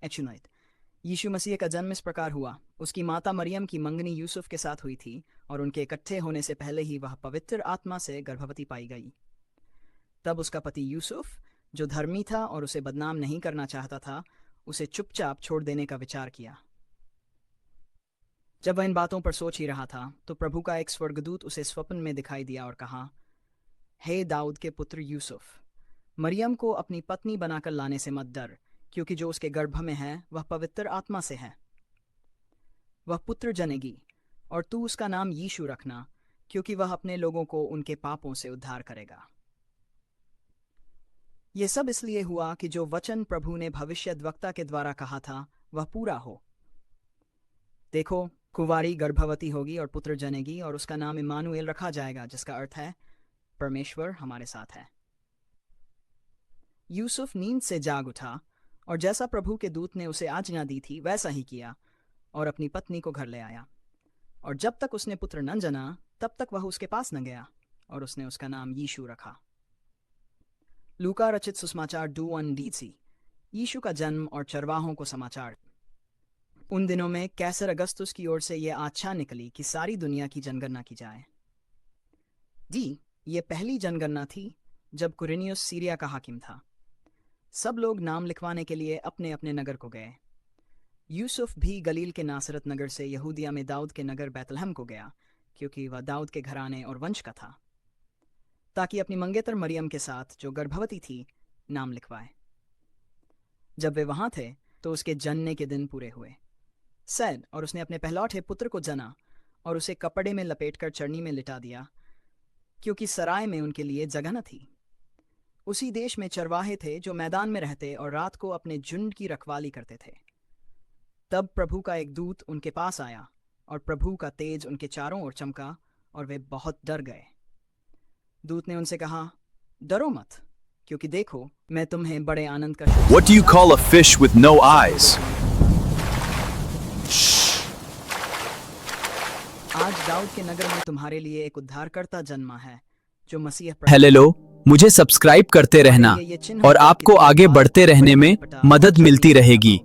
एचुनाइट। यीशु मसीह का जन्म इस प्रकार हुआ। उसकी माता मरियम की मंगनी यूसुफ के साथ हुई थी और उनके इकट्ठे होने से पहले ही वह पवित्र आत्मा से गर्भवती पाई गई। तब उसका पति यूसुफ, जो धर्मी था और उसे बदनाम नहीं करना चाहता था, उसे चुपचाप छोड़ देने का विचार किया। जब वह इन बातों पर सोच ही रहा था तो प्रभु का एक स्वर्गदूत उसे स्वप्न में दिखाई दिया और कहा, हे दाऊद के पुत्र यूसुफ, मरियम को अपनी पत्नी बनाकर लाने से मत डर, क्योंकि जो उसके गर्भ में है वह पवित्र आत्मा से है। वह पुत्र जनेगी और तू उसका नाम यीशु रखना, क्योंकि वह अपने लोगों को उनके पापों से उद्धार करेगा। ये सब इसलिए हुआ कि जो वचन प्रभु ने भविष्यद्वक्ता के द्वारा कहा था वह पूरा हो। देखो, कुंवारी गर्भवती होगी और पुत्र जनेगी और उसका नाम इम्मानुएल रखा जाएगा, जिसका अर्थ है परमेश्वर हमारे साथ है। यूसुफ नींद से जाग उठा और जैसा प्रभु के दूत ने उसे आज्ञा दी थी वैसा ही किया और अपनी पत्नी को घर ले आया। और जब तक उसने पुत्र न जना तब तक वह उसके पास न गया और उसने उसका नाम यीशु रखा। लूका रचित सुसमाचार 2:1 यीशु का जन्म और चरवाहों को समाचार। उन दिनों में कैसर अगस्तुस की ओर से यह आज्ञा निकली कि सारी दुनिया की जनगणना की जाए। ये पहली जनगणना थी जब कुरिनियुस सीरिया का हाकिम था। सब लोग नाम लिखवाने के लिए अपने अपने नगर को गए। यूसुफ भी गलील के नासरत नगर से यहूदिया में दाऊद के नगर बैतलहम को गया, क्योंकि वह दाऊद के घराने और वंश का था, ताकि अपनी मंगेतर मरियम के साथ, जो गर्भवती थी, नाम लिखवाए। जब वे वहां थे तो उसके जनने के दिन पूरे हुए। और उसने अपने पहलौठे पुत्र को जना और उसे कपड़े में लपेटकर चरनी में लिटा दिया, क्योंकि सराय में उनके लिए जगह न थी। उसी देश में चरवाहे थे जो मैदान में रहते और रात को अपने झुंड की रखवाली करते थे। तब प्रभु का एक दूत उनके पास आया और प्रभु का तेज उनके चारों ओर चमका और वे बहुत डर गए। दूत ने उनसे कहा, डरो मत, क्योंकि देखो, मैं तुम्हें बड़े आनंद का What do you call a fish with no eyes? आज दाऊद के नगर में तुम्हारे लिए एक उद्धारकर्ता जन्मा है, जो मसीह हेलो, मुझे सब्सक्राइब करते रहना और आपको आगे बढ़ते रहने में मदद मिलती रहेगी।